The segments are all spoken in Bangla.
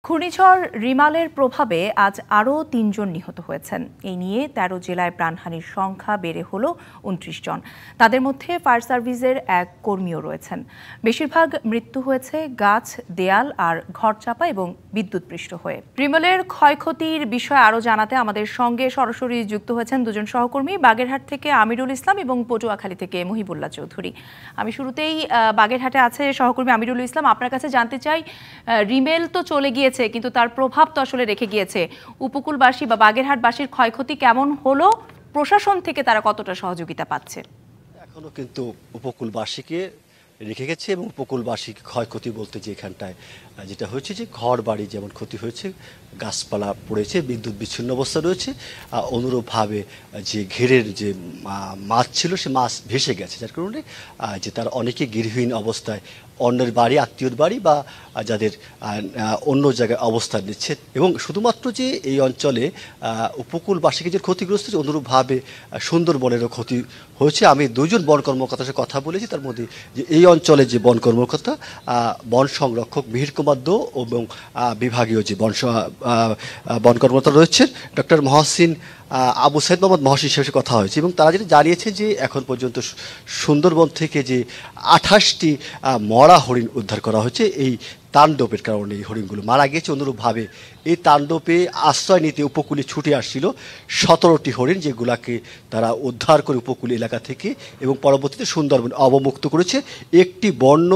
ঘূর্ণিঝড় রিমালের প্রভাবে আজ আরও ৩ জন নিহত হয়েছেন। এই নিয়ে ১৩ জেলায় প্রাণহানির সংখ্যা বেড়ে হল ২৯ জন। তাদের মধ্যে ফায়ার সার্ভিসের এক কর্মীও রয়েছেন। বেশিরভাগ মৃত্যু হয়েছে গাছ, দেয়াল আর ঘরচাপা এবং বিদ্যুৎপৃষ্ট হয়ে। রিমালের ক্ষয়ক্ষতির বিষয়ে আরও জানাতে আমাদের সঙ্গে সরাসরি যুক্ত হয়েছেন দুজন সহকর্মী, বাগেরহাট থেকে আমিরুল ইসলাম এবং পটুয়াখালী থেকে মহিবুল্লাহ চৌধুরী। আমি শুরুতেই বাগেরহাটে আছে সহকর্মী আমিরুল ইসলাম, আপনার কাছে জানতে চাই, রিমেল তো চলে গিয়েছে কিন্তু তার প্রভাব তো আসলে রেখে গিয়েছে। উপকূলবাসী বা বাগেরহাটবাসীর ক্ষয়ক্ষতি কেমন হলো, প্রশাসন থেকে তারা কতটা সহযোগিতা পাচ্ছে? এখনো কিন্তু উপকূলবাসীকে রেখে গেছে এবং উপকূলবাসী ক্ষয়ক্ষতি বলতে যে এখানটায় যেটা হয়েছে যে ঘর বাড়ি যেমন ক্ষতি হয়েছে, গাছপালা পড়েছে, বিদ্যুৎ বিচ্ছিন্ন অবস্থা রয়েছে, অনুরূপভাবে যে ঘেরের যে মাছ ছিল সে মাছ ভেসে গেছে, যার কারণে যে তার অনেকে গৃহহীন অবস্থায় অন্যের বাড়ি, আত্মীয়র বাড়ি বা যাদের অন্য জায়গায় অবস্থান নিচ্ছে। এবং শুধুমাত্র যে এই অঞ্চলে উপকূলবাসীকে যে ক্ষতিগ্রস্ত হচ্ছে, অনুরূপভাবে সুন্দরবনেরও ক্ষতি হয়েছে। আমি দুজন বন কর্মকর্তার সাথে কথা বলেছি, তার মধ্যে যে এই অঞ্চলে যে বন কর্মকর্তা, বন সংরক্ষক মিহির কুমার দো এবং বিভাগীয় যে বন কর্মকর্তা রয়েছেন ডক্টর মহসিন আবু সাইদ মোহাম্মদ মহসিন সাহেবের কথা হয়েছে এবং তারা যেটা জানিয়েছেন যে এখন পর্যন্ত সুন্দরবন থেকে যে 28টি মরা হরিণ উদ্ধার করা হয়েছে এই তাণ্ডবের কারণে এই হরিণগুলো মারা গেছে। অনুরূপভাবে এই তাণ্ডবে আশ্রয় নিতে উপকূলে ছুটে আসছিল 17টি হরিণ, যেগুলাকে তারা উদ্ধার করে উপকূল এলাকা থেকে এবং পরবর্তীতে সুন্দরবন অবমুক্ত করেছে। একটি বন্য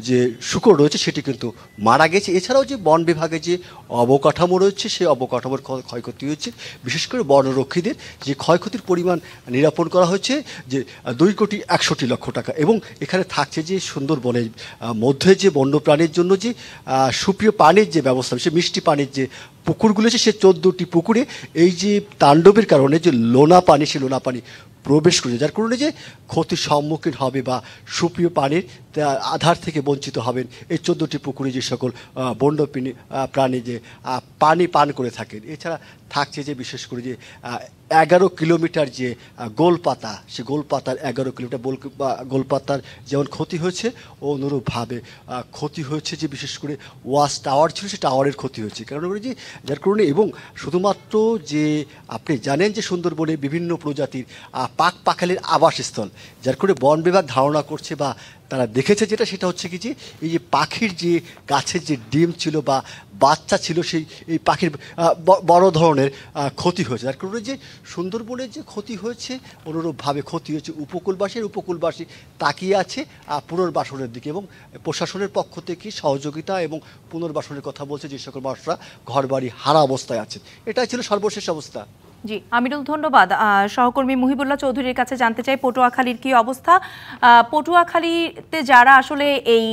যে শূকর রয়েছে সেটি কিন্তু মারা গেছে। এছাড়াও যে বন বিভাগে যে অবকাঠামো রয়েছে সেই অবকাঠামোর ক্ষয়ক্ষতি হয়েছে। বিশেষ করে বনরক্ষীদের যে ক্ষয়ক্ষতির পরিমাণ নিরূপণ করা হয়েছে যে 2,61,00,00,000 টাকা এবং এখানে থাকছে যে সুন্দরবনের মধ্যে যে বন্যপ্রাণীর জন্য যে সুপ্রিয় পানির যে ব্যবস্থা, সে মিষ্টি পানির যে পুকুরগুলো আছে, সে 14টি পুকুরে এই যে তাণ্ডবের কারণে যে লোনা পানি, সে লোনা পানি প্রবেশ করেছে, যার কারণে যে ক্ষতির সম্মুখীন হবে বা সুপ্রিয় পানির আধার থেকে বঞ্চিত হবেন এই 14টি পুকুরে যে সকল বন্য প্রাণী যে পানি পান করে থাকেন। এছাড়া থাকছে যে বিশেষ করে যে 11 কিলোমিটার যে গোলপাতা, সে গোলপাতার 11 কিলোমিটার গোলপাতার যেমন ক্ষতি হয়েছে, অনুরূপভাবে ক্ষতি হয়েছে যে বিশেষ করে ওয়াচ টাওয়ার ছিল, সে টাওয়ারের ক্ষতি হয়েছে। কারণ যে যার কারণে এবং শুধুমাত্র যে আপনি জানেন যে সুন্দরবনে বিভিন্ন প্রজাতির পাখালির আবাসস্থল, যার করে বন বিভাগ ধারণা করছে বা তারা দেখেছে যেটা সেটা হচ্ছে কি যে এই যে পাখির যে গাছের যে ডিম ছিল বা বাচ্চা ছিল, সেই এই পাখির বড় ধরনের ক্ষতি হয়েছে। যার কারণে যে সুন্দরবনের যে ক্ষতি হয়েছে, অনুরূপভাবে ক্ষতি হয়েছে উপকূলবাসী তাকিয়ে আছে পুনর্বাসনের দিকে এবং প্রশাসনের পক্ষ থেকে সহযোগিতা এবং পুনর্বাসনের কথা বলছে যে সকল মানুষরা ঘরবাড়ি হারা অবস্থায় আছেন। এটাই ছিল সর্বশেষ অবস্থা। জি আমিরুল, ধন্যবাদ। সহকর্মী মহিবুল্লাহ চৌধুরীর কাছে জানতে চাই পটুয়াখালীর কি অবস্থা। পটুয়াখালীতে যারা আসলে এই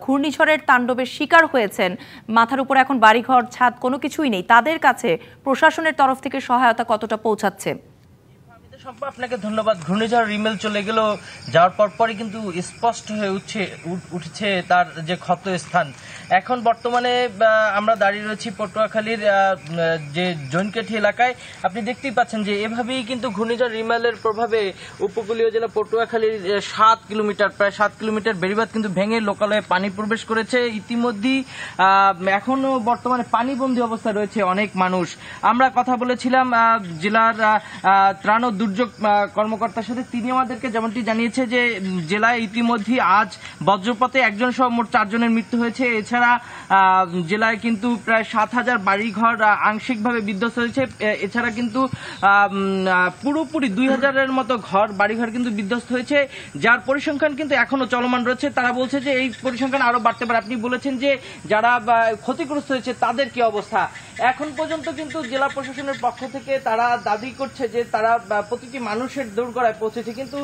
ঘূর্ণিঝড়ের তাণ্ডবের শিকার হয়েছেন, মাথার উপর এখন বাড়িঘর, ছাদ কোনো কিছুই নেই, তাদের কাছে প্রশাসনের তরফ থেকে সহায়তা কতটা পৌঁছাচ্ছে? আপনাকে ধন্যবাদ। ঘূর্ণিঝড় রিমেল চলে গেল, যাওয়ার পরপরই কিন্তু স্পষ্ট হয়ে উঠছে তার যে ক্ষত স্থান। এখন বর্তমানে আমরা দাঁড়িয়ে রয়েছি পটুয়াখালীর যে জৈনকাঠি এলাকায়। আপনি দেখতেই পাচ্ছেন যে এভাবেই কিন্তু ঘূর্ণিঝড় রিমেলের প্রভাবে উপকূলীয় জেলা পটুয়াখালীর প্রায় 7 কিলোমিটার বেড়িবাঁধ কিন্তু ভেঙে লোকালয়ে পানি প্রবেশ করেছে ইতিমধ্যেই। এখনো বর্তমানে পানিবন্দী অবস্থায় রয়েছে অনেক মানুষ। আমরা কথা বলেছিলাম জেলার ত্রাণ ও দুর্যোগ কর্মকর্তার সাথে, তিনি আমাদেরকে যেমনটি জানিয়েছে যে জেলায় ইতিমধ্যে আজ বজ্রপাতে একজন সহ মোট 4 জনের মৃত্যু হয়েছে। এছাড়া জেলায় কিন্তু প্রায় 7,000 বাড়িঘর আংশিকভাবে বিধ্বস্ত হয়েছে। এছাড়া কিন্তু পুরোপুরি 2,000-এর মতো বাড়িঘর কিন্তু বিধ্বস্ত হয়েছে, যার পরিসংখ্যান কিন্তু এখনো চলমান রয়েছে। তারা বলছে যে এই পরিসংখ্যান আরো বাড়তে পারে। আপনি বলেছেন যে যারা ক্ষতিগ্রস্ত হয়েছে তাদের কি অবস্থা। এখন পর্যন্ত কিন্তু জেলা প্রশাসনের পক্ষ থেকে তারা দাবি করছে যে তারা প্রতিটি মানুষের দোরগোড়ায় পৌঁছেছে, কিন্তু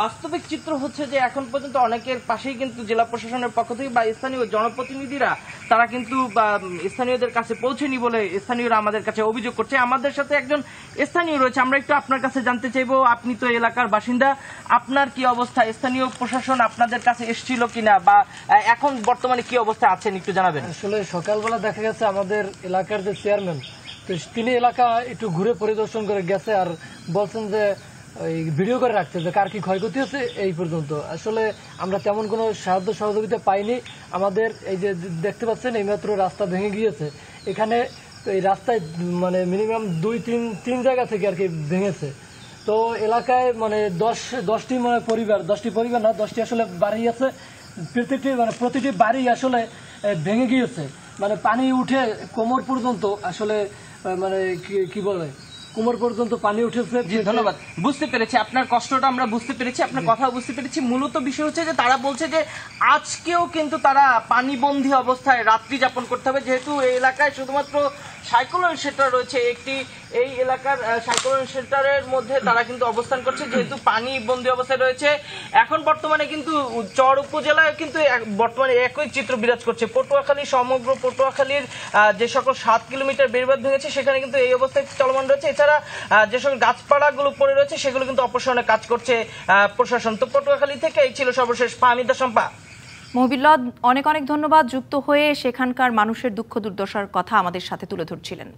বাস্তবিক চিত্র হচ্ছে যে এখন পর্যন্ত অনেকের পাশেই কিন্তু জেলা প্রশাসনের পক্ষ থেকে বা স্থানীয় জনপ্রতিনিধিরা তারা কিন্তু স্থানীয়দের কাছে পৌঁছেনি বলে স্থানীয়রা আমাদের কাছে অভিযোগ করছে। আমাদের সাথে একজন স্থানীয় রয়েছে, আমরা একটু আপনার কাছে জানতে চাইবো, আপনি তো এলাকার বাসিন্দা, আপনার কি অবস্থা? স্থানীয় প্রশাসন আপনাদের কাছে এসেছিল কিনা বা এখন বর্তমানে কি অবস্থা আছেন একটু জানাবেন। আসলে সকালবেলা দেখা গেছে আমাদের এলাকার যে চেয়ারম্যান, তো তিনি এলাকা একটু ঘুরে পরিদর্শন করে গেছে আর বলছেন যে ওই ভিডিও করে রাখছে যে কার কি ক্ষয়ক্ষতি হচ্ছে এই পর্যন্ত। আসলে আমরা তেমন কোনো সাহায্য সহযোগিতা পাইনি। আমাদের এই যে দেখতে পাচ্ছেন এইমাত্র রাস্তা ভেঙে গিয়েছে, এখানে এই রাস্তায় মানে মিনিমাম 2-3 জায়গা থেকে আর কি ভেঙেছে। তো এলাকায় মানে 10টি মানে পরিবার, 10টি পরিবার না 10টি আসলে বাড়ি আছে, প্রতিটি বাড়ি আসলে ভেঙে গিয়েছে, মানে পানি উঠে কোমর পর্যন্ত, আসলে মানে কি বলে কোমর পর্যন্ত পানি উঠেছে। জি ধন্যবাদ, বুঝতে পেরেছি আপনার কষ্টটা, আমরা বুঝতে পেরেছি, আপনার কথা বুঝতে পেরেছি। মূলত বিষয় হচ্ছে যে তারা বলছে যে আজকেও কিন্তু তারা পানিবন্দী অবস্থায় রাত্রি যাপন করতে হবে, যেহেতু এই এলাকায় শুধুমাত্র সাইক্লোন শেল্টার রয়েছে একটি। এই এলাকার সাইক্লোন শেল্টারের মধ্যে তারা কিন্তু অবস্থান করছে, যেহেতু পানিবন্দী অবস্থায় রয়েছে। এখন বর্তমানে কিন্তু চর উপজেলায় কিন্তু বর্তমানে একই চিত্র বিরাজ করছে। পটুয়াখালী, সমগ্র পটুয়াখালীর যে সকল 7 কিলোমিটার বেড়িবাঁধ ভেঙেছে সেখানে কিন্তু এই অবস্থায় চলমান রয়েছে। এছাড়া যে সকল গাছপালাগুলো পড়ে রয়েছে সেগুলো কিন্তু অপসারণে কাজ করছে প্রশাসন। তো পটুয়াখালী থেকে এই ছিল সর্বশেষ। ফাহমিদা শম্পা। মহিবুল্লাহ, অনেক অনেক ধন্যবাদ। যুক্ত হয়ে সেখানকার মানুষের দুঃখ দুর্দশার কথা আমাদের সাথে তুলে ধরছিলেন।